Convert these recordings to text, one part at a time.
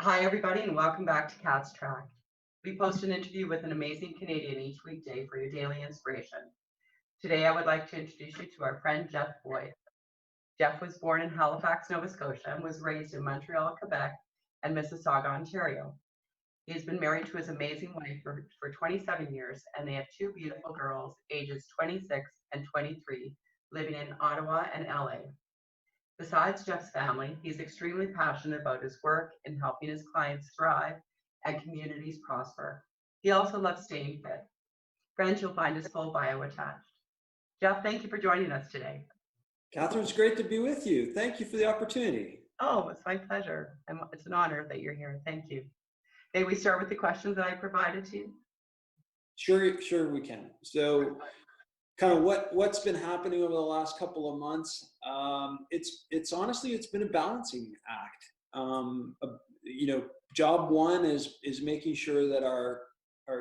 Hi, everybody, and welcome back to Cat's Track. We post an interview with an amazing Canadian each weekday for your daily inspiration. Today, I would like to introduce you to our friend Jeff Boyd. Jeff was born in Halifax, Nova Scotia, and was raised in Montreal, Quebec, and Mississauga, Ontario. He has been married to his amazing wife for 27 years, and they have two beautiful girls, ages 26 and 23, living in Ottawa and LA. Besides Jeff's family, he's extremely passionate about his work in helping his clients thrive and communities prosper. He also loves staying fit. Friends, you'll find his full bio attached. Jeff, thank you for joining us today. Catherine, it's great to be with you. Thank you for the opportunity. Oh, it's my pleasure. And it's an honor that you're here. Thank you. May we start with the questions that I provided to you? Sure we can. So kind of what's been happening over the last couple of months. It's honestly, it's been a balancing act. Job one is making sure that our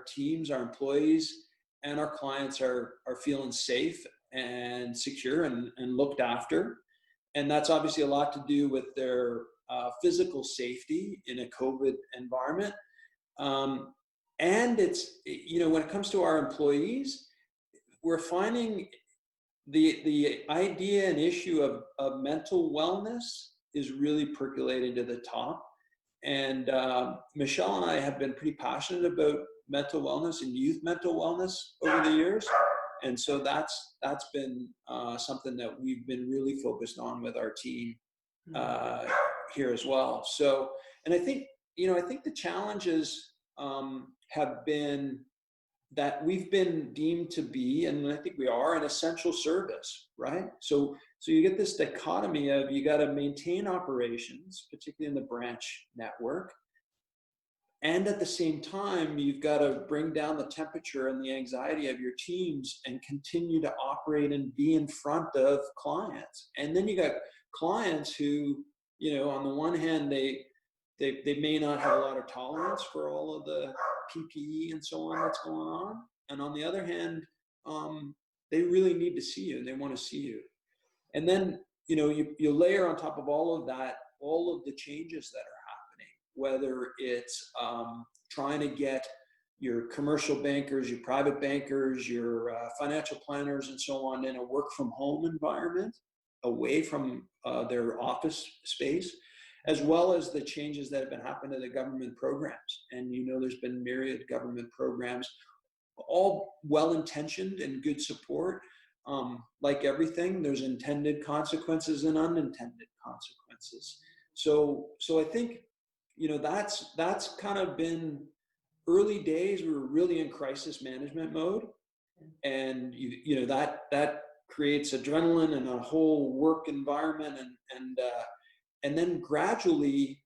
teams, our employees, and our clients are feeling safe and secure and looked after. And that's obviously a lot to do with their physical safety in a COVID environment. And it's, when it comes to our employees, we're finding the idea and issue of mental wellness is really percolating to the top. And Michelle and I have been pretty passionate about mental wellness and youth mental wellness over the years. And so that's been something that we've been really focused on with our team here as well. So, and I think the challenges have been that we've been deemed to be, and I think we are, an essential service, right? So you get this dichotomy of you got to maintain operations, particularly in the branch network, and at the same time, you've got to bring down the temperature and the anxiety of your teams and continue to operate and be in front of clients. And then you got clients who, on the one hand, they may not have a lot of tolerance for all of the PPE and so on that's going on. And on the other hand, they really need to see you. They want to see you. And then, you layer on top of all of that, all of the changes that are happening, whether it's trying to get your commercial bankers, your private bankers, your financial planners and so on in a work from home environment, away from their office space, as well as the changes that have been happening to the government programs. And there's been myriad government programs, all well-intentioned and good support. Like everything, there's intended consequences and unintended consequences. So I think, that's kind of been early days. We were really in crisis management mode. And that creates adrenaline and a whole work environment and then gradually,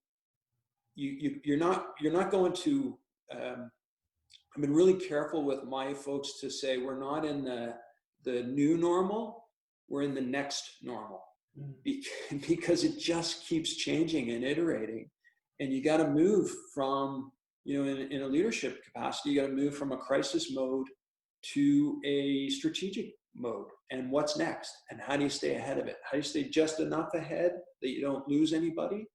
you're not going to. I've been really careful with my folks to say we're not in the new normal. We're in the next normal, because it just keeps changing and iterating, and you got to move from in a leadership capacity. You got to move from a crisis mode to a strategic mode. And what's next? And how do you stay ahead of it? How do you stay just enough ahead that you don't lose anybody,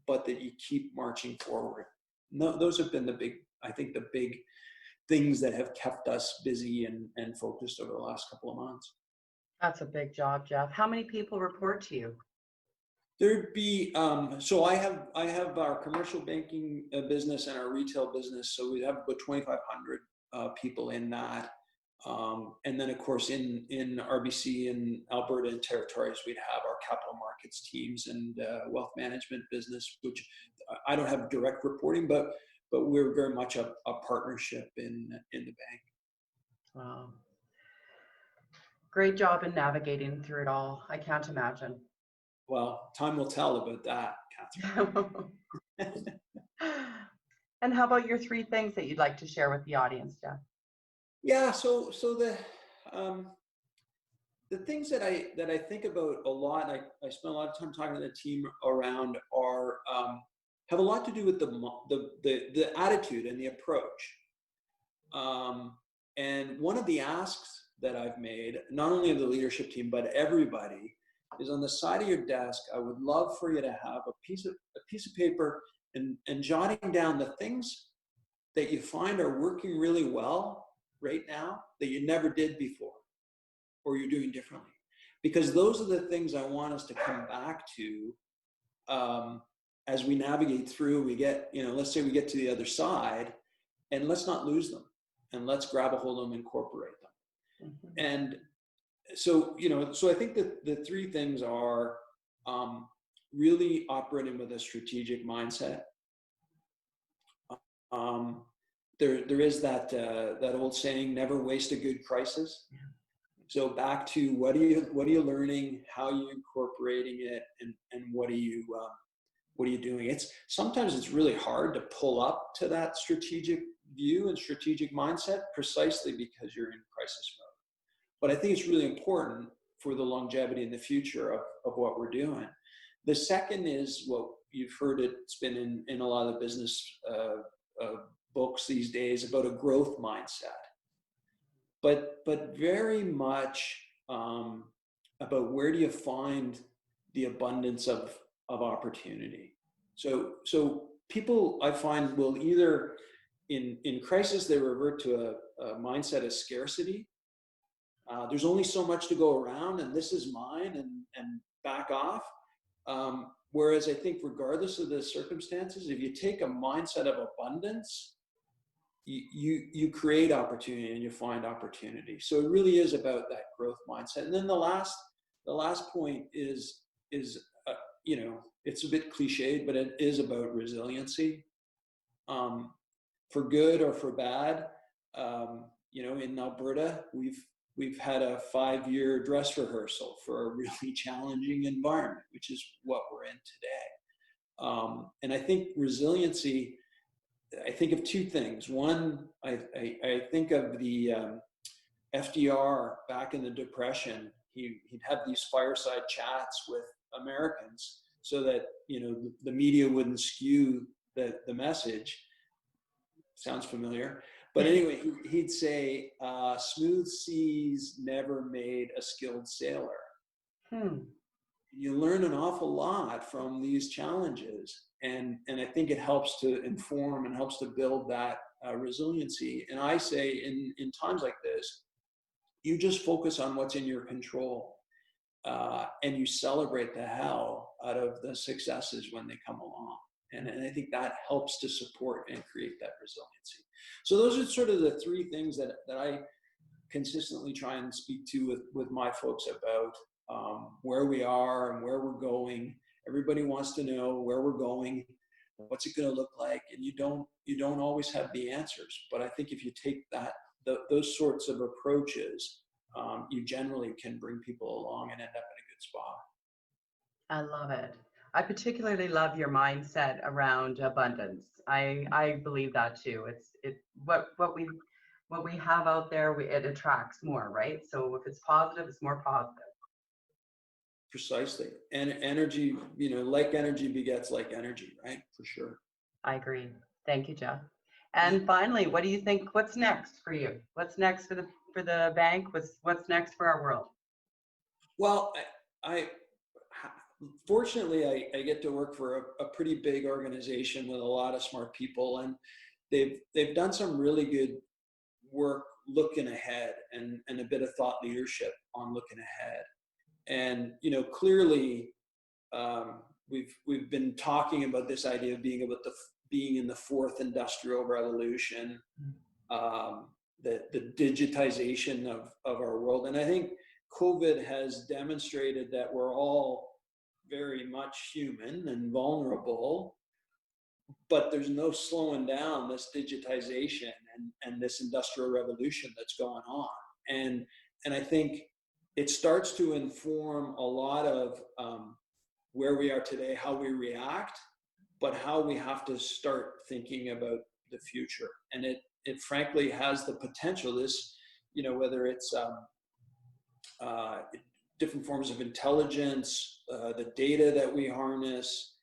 but that you keep marching forward? No, those have been the big things that have kept us busy and focused over the last couple of months. That's a big job, Jeff. How many people report to you? There'd be, so I have our commercial banking business and our retail business. So we have about 2,500 people in that. And then, of course, in RBC and Alberta and territories, we'd have our capital markets teams and wealth management business, which I don't have direct reporting, but we're very much a partnership in the bank. Wow. Great job in navigating through it all. I can't imagine. Well, time will tell about that, Catherine. And how about your three things that you'd like to share with the audience, Jeff? Yeah, so the things that I think about a lot, and I spend a lot of time talking to the team around, are have a lot to do with the attitude and the approach. And one of the asks that I've made, not only of the leadership team but everybody, is on the side of your desk. I would love for you to have a piece of paper and jotting down the things that you find are working really well right now that you never did before or you're doing differently. Because those are the things I want us to come back to as we navigate through. We get, let's say we get to the other side, and let's not lose them, and let's grab a hold of them, incorporate them. Mm-hmm. And so, so I think that the three things are really operating with a strategic mindset. There is that old saying, never waste a good crisis. Yeah. So back to what are you learning, how are you incorporating it, and what are you doing? Sometimes it's really hard to pull up to that strategic view and strategic mindset precisely because you're in crisis mode. But I think it's really important for the longevity and the future of what we're doing. The second is what you've heard, it's been in a lot of the business books these days about a growth mindset, but very much about where do you find the abundance of opportunity. So people, I find, will either in crisis they revert to a mindset of scarcity. There's only so much to go around, and this is mine, and back off. Whereas I think regardless of the circumstances, if you take a mindset of abundance, you create opportunity and you find opportunity. So it really is about that growth mindset. And then the last point is it's a bit cliched, but it is about resiliency, for good or for bad. In Alberta, we've had a 5-year dress rehearsal for a really challenging environment, which is what we're in today. And I think resiliency, I think of two things. One, I think of the FDR back in the Depression. He'd have these fireside chats with Americans so that the media wouldn't skew the message. Sounds familiar. But anyway, he'd say, smooth seas never made a skilled sailor. You learn an awful lot from these challenges. And I think it helps to inform and helps to build that resiliency. And I say in times like this, you just focus on what's in your control, and you celebrate the hell out of the successes when they come along. And I think that helps to support and create that resiliency. So those are sort of the three things that I consistently try and speak to with my folks about where we are and where we're going. Everybody wants to know where we're going, what's it going to look like, and you don't always have the answers. But I think if you take those sorts of approaches, you generally can bring people along and end up in a good spot. I love it. I particularly love your mindset around abundance. I believe that too. It's what we have out there, it attracts more, right? So if it's positive, it's more positive. Precisely. And energy, like energy begets like energy, right? For sure. I agree. Thank you, Jeff. And finally, what do you think? What's next for you? What's next for the bank? What's next for our world? Well, fortunately, I get to work for a pretty big organization with a lot of smart people, and they've done some really good work looking ahead and a bit of thought leadership on looking ahead. And clearly, we've been talking about this idea of being in the fourth industrial revolution, the digitization of our world. And I think COVID has demonstrated that we're all very much human and vulnerable, but there's no slowing down this digitization and this industrial revolution that's going on. And I think it starts to inform a lot of where we are today, how we react, but how we have to start thinking about the future. And it frankly has the potential, whether it's different forms of intelligence, the data that we harness,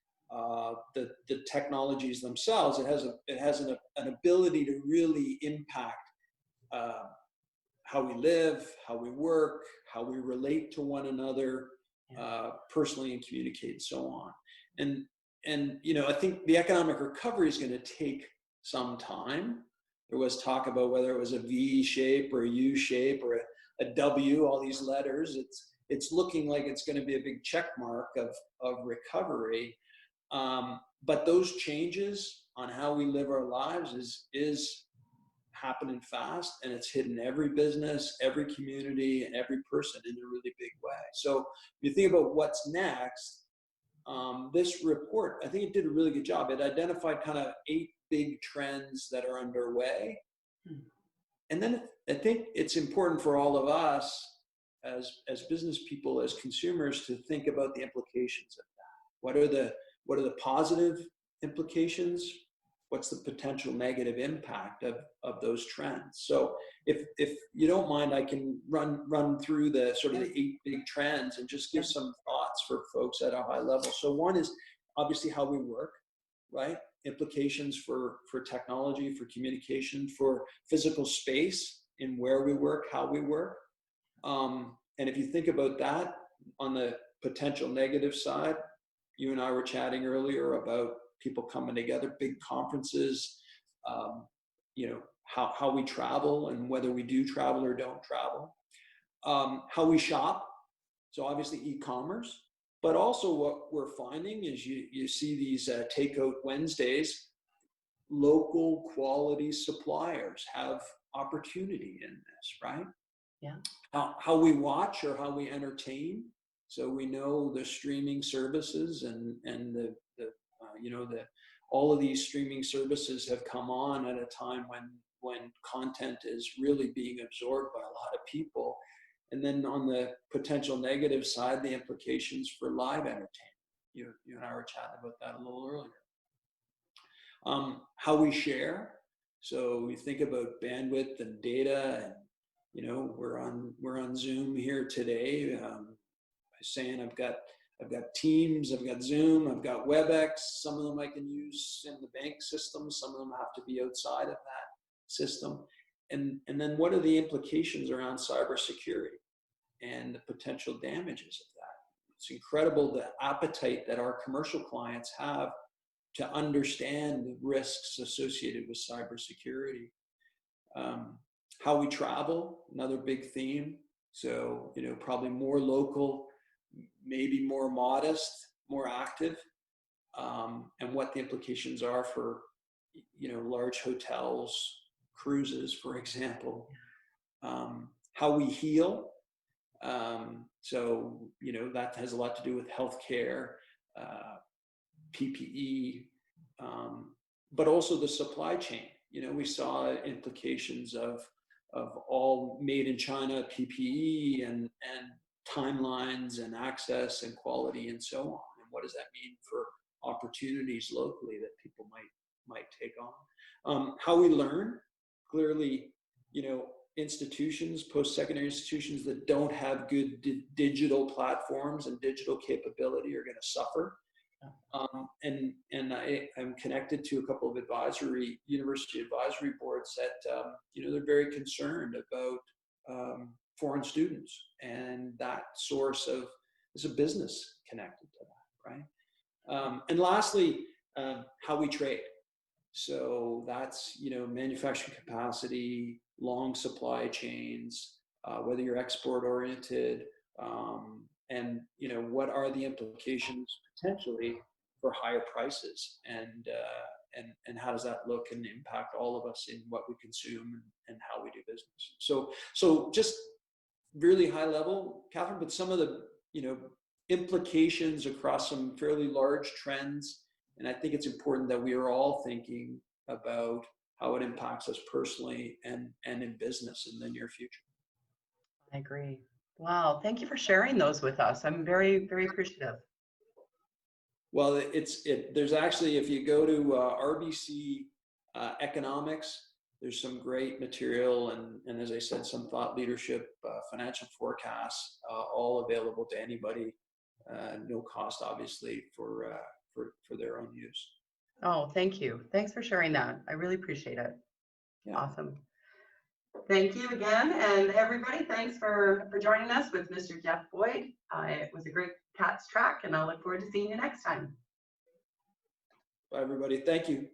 the technologies themselves, it has an ability to really impact how we live, how we work, how we relate to one another, personally, and communicate, and so on. I think the economic recovery is going to take some time. There was talk about whether it was a V shape or a U shape or a W, all these letters. It's looking like it's going to be a big check mark of recovery. But those changes on how we live our lives is happening fast, and it's hitting every business, every community, and every person in a really big way. So if you think about what's next, this report, I think it did a really good job. It identified kind of 8 big trends that are underway. And then I think it's important for all of us as business people, as consumers, to think about the implications of that. What are the positive implications? What's the potential negative impact of those trends? So if you don't mind, I can run through the sort of the 8 big trends and just give some thoughts for folks at a high level. So one is obviously how we work, right? Implications for technology, for communication, for physical space in where we work, how we work. And if you think about that on the potential negative side, you and I were chatting earlier about people coming together, big conferences, how we travel and whether we do travel or don't travel, how we shop. So obviously e-commerce, but also what we're finding is you see these takeout Wednesdays, local quality suppliers have opportunity in this, right? Yeah. How we watch or how we entertain. So we know the streaming services and all of these streaming services have come on at a time when content is really being absorbed by a lot of people. And then on the potential negative side, the implications for live entertainment. You and I were chatting about that a little earlier. How we share. So we think about bandwidth and data, and we're on Zoom here today. Saying I've got Teams, I've got Zoom, I've got WebEx. Some of them I can use in the bank system. Some of them have to be outside of that system. And then what are the implications around cybersecurity and the potential damages of that? It's incredible the appetite that our commercial clients have to understand the risks associated with cybersecurity. How we travel, another big theme. So, probably more local, maybe more modest, more active, and what the implications are for, large hotels, cruises, for example. How we heal. So, that has a lot to do with healthcare, PPE, but also the supply chain. We saw implications of all made in China PPE and timelines and access and quality and so on. And what does that mean for opportunities locally that people might take on? How we learn. Clearly, institutions, post-secondary institutions that don't have good digital platforms and digital capability are going to suffer. And I'm connected to a couple of university advisory boards that, they're very concerned about foreign students, and that source of, there's a business connected to that, right? And lastly, how we trade. So that's, manufacturing capacity, long supply chains, whether you're export oriented, and what are the implications potentially for higher prices, and how does that look and impact all of us in what we consume and how we do business. So just really high level, Catherine, but some of the implications across some fairly large trends, and I think it's important that we are all thinking about how it impacts us personally and in business in the near future. I agree. Wow, thank you for sharing those with us. I'm very, very appreciative. Well, there's actually, if you go to RBC Economics, there's some great material and as I said, some thought leadership, financial forecasts, all available to anybody, no cost, obviously, for their own use. Oh, thank you. Thanks for sharing that. I really appreciate it. Yeah. Awesome. Thank you again. And everybody, thanks for joining us with Mr. Jeff Boyd. It was a great CATS track, and I'll look forward to seeing you next time. Bye, everybody. Thank you.